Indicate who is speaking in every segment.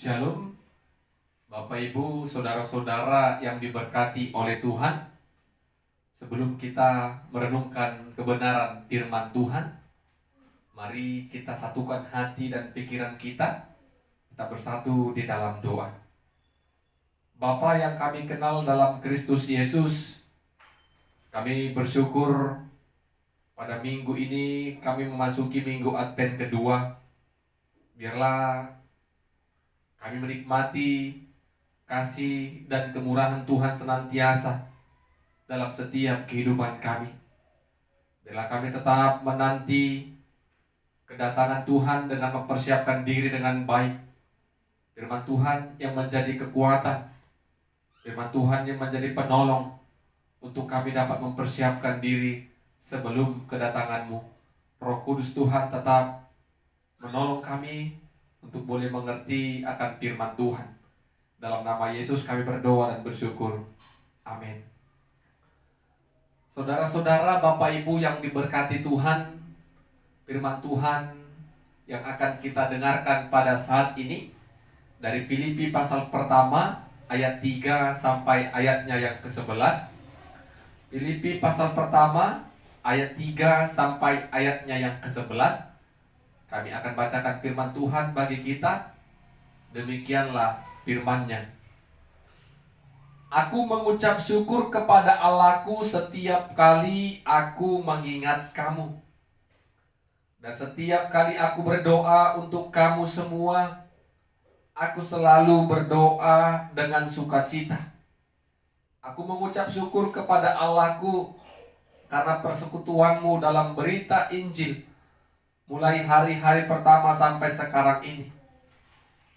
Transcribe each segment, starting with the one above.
Speaker 1: Shalom, Bapak Ibu, Saudara-saudara yang diberkati oleh Tuhan. Sebelum kita merenungkan kebenaran firman Tuhan, mari kita satukan hati dan pikiran kita. Kita bersatu di dalam doa. Bapa yang kami kenal dalam Kristus Yesus, kami bersyukur pada minggu ini kami memasuki minggu Advent kedua. Biarlah kami menikmati kasih dan kemurahan Tuhan senantiasa dalam setiap kehidupan kami. Biarlah kami tetap menanti kedatangan Tuhan dengan mempersiapkan diri dengan baik. Firman Tuhan yang menjadi kekuatan, firman Tuhan yang menjadi penolong untuk kami dapat mempersiapkan diri sebelum kedatangan-Mu. Roh Kudus Tuhan tetap menolong kami untuk boleh mengerti akan firman Tuhan. Dalam nama Yesus kami berdoa dan bersyukur. Amin. Saudara-saudara, Bapak Ibu yang diberkati Tuhan, firman Tuhan yang akan kita dengarkan pada saat ini dari Filipi pasal pertama ayat 3 sampai ayatnya yang ke-11. Filipi pasal pertama ayat 3 sampai ayatnya yang ke-11. Kami akan bacakan firman Tuhan bagi kita. Demikianlah firman-Nya. Aku mengucap syukur kepada Allahku setiap kali aku mengingat kamu. Dan setiap kali aku berdoa untuk kamu semua, aku selalu berdoa dengan sukacita. Aku mengucap syukur kepada Allahku karena persekutuanmu dalam berita Injil mulai hari-hari pertama sampai sekarang ini.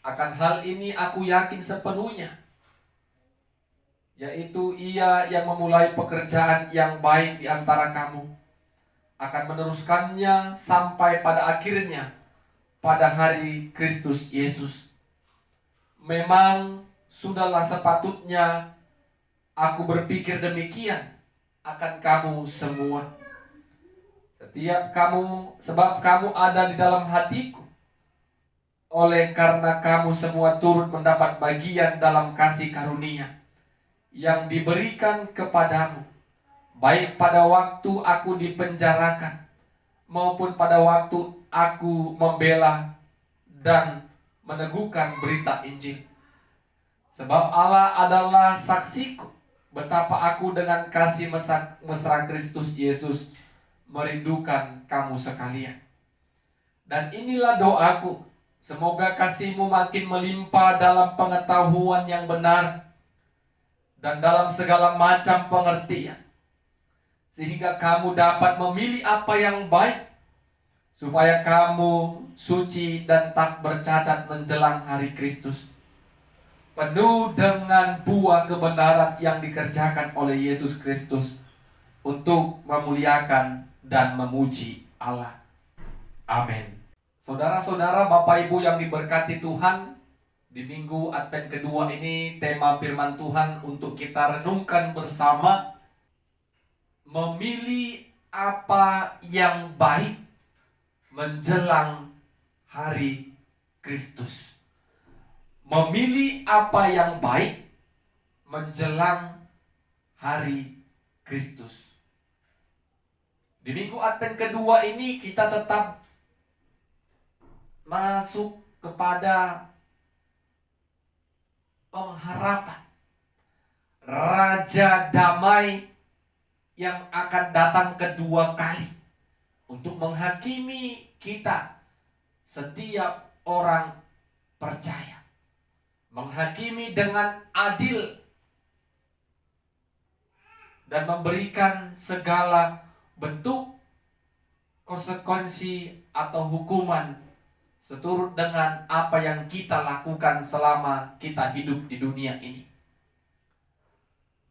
Speaker 1: Akan hal ini aku yakin sepenuhnya, yaitu Ia yang memulai pekerjaan yang baik di antara kamu akan meneruskannya sampai pada akhirnya pada hari Kristus Yesus. Memang sudahlah sepatutnya aku berpikir demikian akan kamu semua. Sebab kamu ada di dalam hatiku. Oleh karena kamu semua turut mendapat bagian dalam kasih karunia yang diberikan kepadamu, baik pada waktu aku dipenjarakan maupun pada waktu aku membela dan meneguhkan berita Injil. Sebab Allah adalah saksiku betapa aku dengan kasih mesra Kristus Yesus merindukan kamu sekalian. Dan inilah doaku, semoga kasihmu makin melimpah dalam pengetahuan yang benar dan dalam segala macam pengertian, sehingga kamu dapat memilih apa yang baik, supaya kamu suci dan tak bercacat menjelang hari Kristus, penuh dengan buah kebenaran yang dikerjakan oleh Yesus Kristus untuk memuliakan dan memuji Allah. Amin. Saudara-saudara, Bapak Ibu yang diberkati Tuhan, di minggu Advent kedua ini tema firman Tuhan untuk kita renungkan bersama, memilih apa yang baik menjelang hari Kristus. Memilih apa yang baik menjelang hari Kristus. Di minggu Advent kedua ini kita tetap masuk kepada pengharapan Raja Damai yang akan datang kedua kali untuk menghakimi kita, setiap orang percaya. Menghakimi dengan adil dan memberikan segala bentuk konsekuensi atau hukuman seturut dengan apa yang kita lakukan selama kita hidup di dunia ini.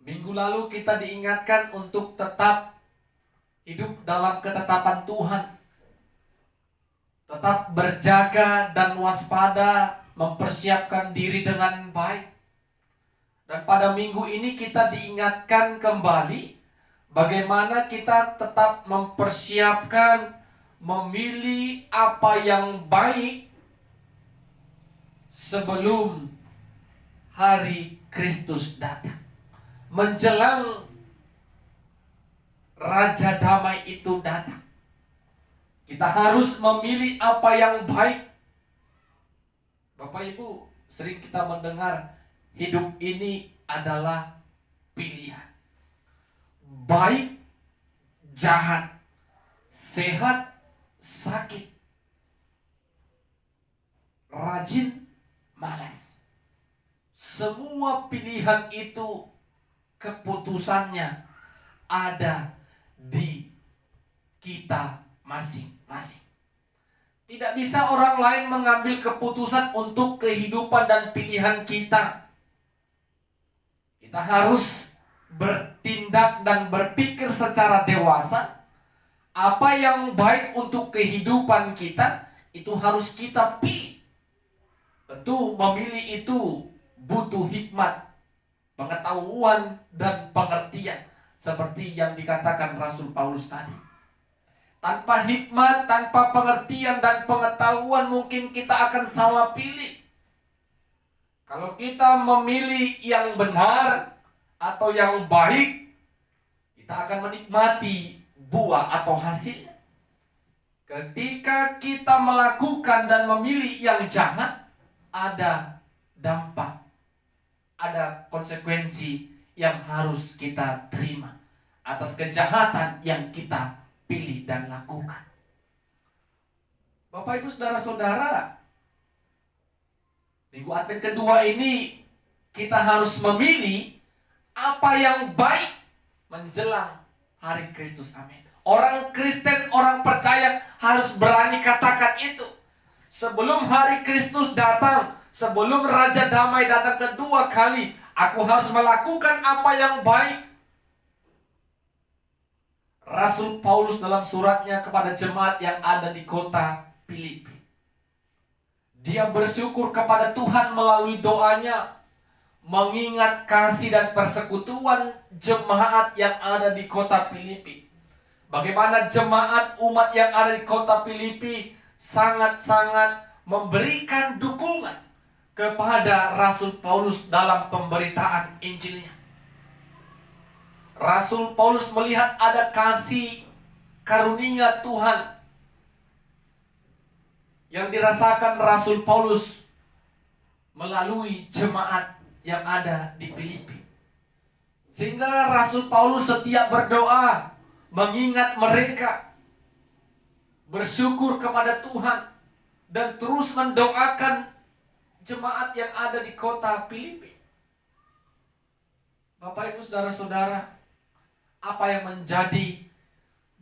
Speaker 1: Minggu lalu kita diingatkan untuk tetap hidup dalam ketetapan Tuhan, tetap berjaga dan waspada, mempersiapkan diri dengan baik. Dan pada minggu ini kita diingatkan kembali bagaimana kita tetap mempersiapkan, memilih apa yang baik sebelum hari Kristus datang. Menjelang Raja Damai itu datang, kita harus memilih apa yang baik. Bapak Ibu, sering kita mendengar hidup ini adalah pilihan. Baik, jahat, sehat, sakit, rajin, malas. Semua pilihan itu keputusannya ada di kita masing-masing. Tidak bisa orang lain mengambil keputusan untuk kehidupan dan pilihan kita. Kita harus bertindak dan berpikir secara dewasa. Apa yang baik untuk kehidupan kita, itu harus kita pilih. Tentu memilih itu butuh hikmat, pengetahuan, dan pengertian. Seperti yang dikatakan Rasul Paulus tadi. Tanpa hikmat, tanpa pengertian dan pengetahuan, mungkin kita akan salah pilih. Kalau kita memilih yang benar atau yang baik, kita akan menikmati buah atau hasilnya. Ketika kita melakukan dan memilih yang jahat, ada dampak, ada konsekuensi yang harus kita terima atas kejahatan yang kita pilih dan lakukan. Bapak Ibu Saudara-saudara, Minggu Advent kedua ini kita harus memilih apa yang baik menjelang hari Kristus. Amin. Orang Kristen, orang percaya harus berani katakan itu. Sebelum hari Kristus datang, sebelum Raja Damai datang kedua kali, aku harus melakukan apa yang baik. Rasul Paulus dalam suratnya kepada jemaat yang ada di kota Filipi, dia bersyukur kepada Tuhan melalui doanya, mengingat kasih dan persekutuan jemaat yang ada di kota Filipi. Bagaimana jemaat umat yang ada di kota Filipi sangat-sangat memberikan dukungan kepada Rasul Paulus dalam pemberitaan Injilnya. Rasul Paulus melihat ada kasih karunia Tuhan yang dirasakan Rasul Paulus melalui jemaat yang ada di Filipi. Sehingga Rasul Paulus setiap berdoa mengingat mereka, bersyukur kepada Tuhan, dan terus mendoakan jemaat yang ada di kota Filipi. Bapak Ibu Saudara-saudara, apa yang menjadi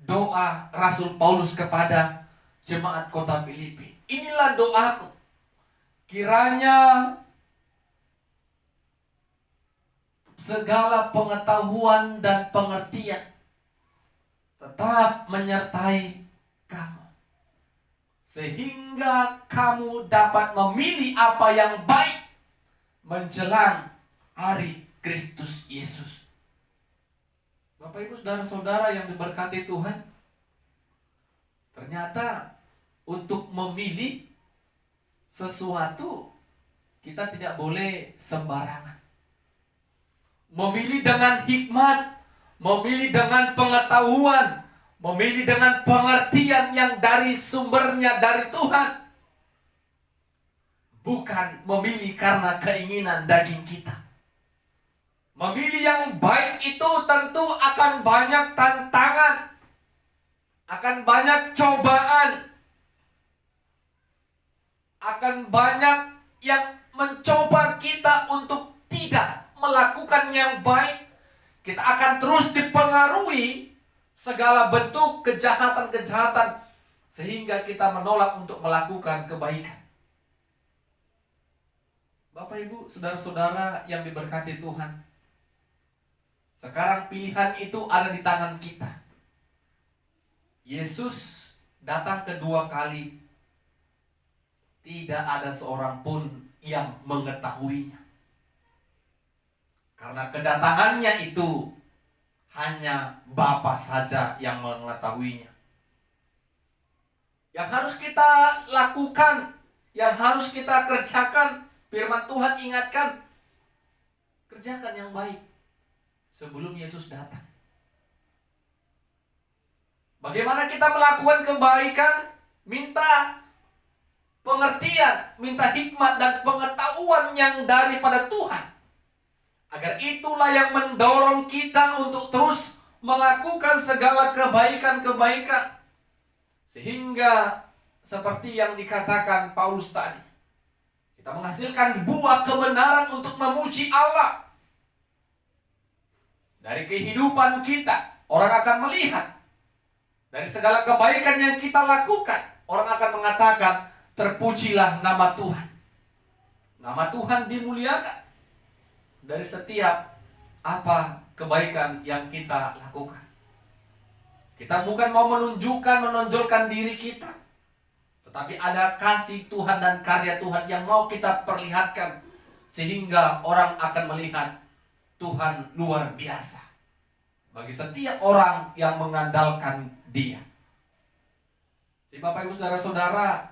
Speaker 1: doa Rasul Paulus kepada jemaat kota Filipi? Inilah doaku. Kiranya segala pengetahuan dan pengertian tetap menyertai kamu, sehingga kamu dapat memilih apa yang baik menjelang hari Kristus Yesus. Bapak Ibu Saudara-saudara yang diberkati Tuhan, ternyata untuk memilih sesuatu kita tidak boleh sembarangan. Memilih dengan hikmat, memilih dengan pengetahuan, memilih dengan pengertian yang dari sumbernya dari Tuhan. Bukan memilih karena keinginan daging kita. Memilih yang baik itu tentu akan banyak tantangan, akan banyak cobaan, akan banyak yang mencoba kita untuk tidak melakukan yang baik. Kita akan terus dipengaruhi segala bentuk kejahatan-kejahatan, sehingga kita menolak untuk melakukan kebaikan. Bapak Ibu, saudara-saudara yang diberkati Tuhan, sekarang pilihan itu ada di tangan kita. Yesus datang kedua kali, tidak ada seorang pun yang mengetahuinya. Karena kedatangannya itu hanya Bapa saja yang mengetahuinya. Yang harus kita lakukan, yang harus kita kerjakan. Firman Tuhan ingatkan, kerjakan yang baik sebelum Yesus datang. Bagaimana kita melakukan kebaikan? Minta pengertian, minta hikmat dan pengetahuan yang daripada Tuhan. Agar itulah yang mendorong kita untuk terus melakukan segala kebaikan-kebaikan. Sehingga seperti yang dikatakan Paulus tadi, kita menghasilkan buah kebenaran untuk memuji Allah. Dari kehidupan kita, orang akan melihat. Dari segala kebaikan yang kita lakukan, orang akan mengatakan, terpujilah nama Tuhan. Nama Tuhan dimuliakan dari setiap apa kebaikan yang kita lakukan. Kita bukan mau menonjolkan diri kita, tetapi ada kasih Tuhan dan karya Tuhan yang mau kita perlihatkan, sehingga orang akan melihat Tuhan luar biasa bagi setiap orang yang mengandalkan Dia. Jadi Bapak Ibu Saudara-saudara,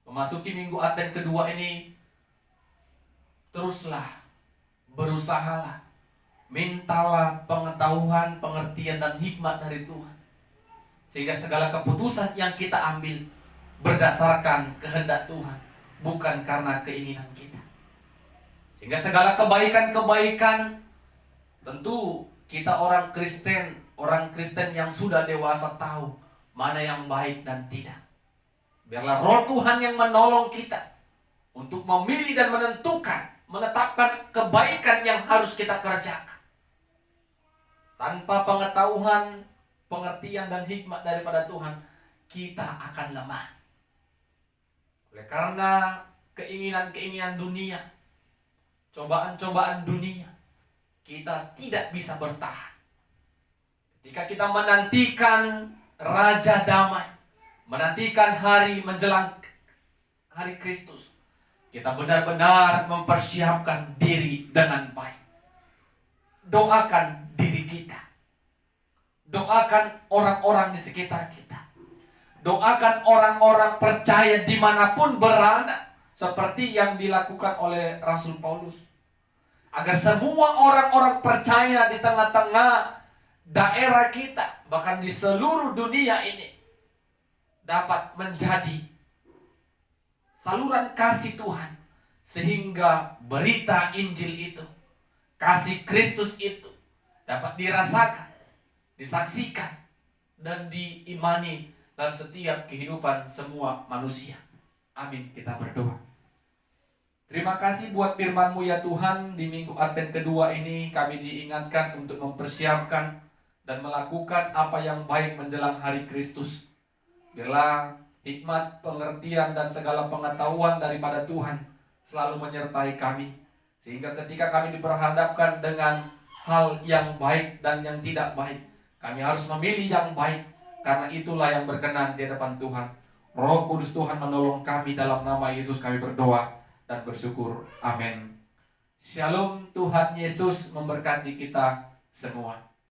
Speaker 1: memasuki minggu Advent kedua ini, teruslah, berusahalah, mintalah pengetahuan, pengertian dan hikmat dari Tuhan. Sehingga segala keputusan yang kita ambil berdasarkan kehendak Tuhan, bukan karena keinginan kita. Sehingga segala kebaikan-kebaikan, tentu kita orang Kristen yang sudah dewasa tahu mana yang baik dan tidak. Biarlah Roh Tuhan yang menolong kita untuk memilih dan menetapkan kebaikan yang harus kita kerjakan. Tanpa pengetahuan, pengertian dan hikmat daripada Tuhan, kita akan lemah. Oleh karena keinginan-keinginan dunia, cobaan-cobaan dunia, kita tidak bisa bertahan. Ketika kita menantikan Raja Damai, menantikan hari menjelang hari Kristus, kita benar-benar mempersiapkan diri dengan baik. Doakan diri kita. Doakan orang-orang di sekitar kita. Doakan orang-orang percaya dimanapun berada, seperti yang dilakukan oleh Rasul Paulus. Agar semua orang-orang percaya di tengah-tengah daerah kita, bahkan di seluruh dunia ini, dapat menjadi saluran kasih Tuhan. Sehingga berita Injil itu, kasih Kristus itu, dapat dirasakan, disaksikan, dan diimani dalam setiap kehidupan semua manusia. Amin. Kita berdoa. Terima kasih buat firman-Mu ya Tuhan. Di minggu Advent kedua ini kami diingatkan untuk mempersiapkan dan melakukan apa yang baik menjelang hari Kristus. Biarlah hikmat, pengertian, dan segala pengetahuan daripada Tuhan selalu menyertai kami. Sehingga ketika kami diperhadapkan dengan hal yang baik dan yang tidak baik, kami harus memilih yang baik, karena itulah yang berkenan di hadapan Tuhan. Roh Kudus Tuhan menolong kami, dalam nama Yesus kami berdoa dan bersyukur. Amin. Shalom. Tuhan Yesus memberkati kita semua.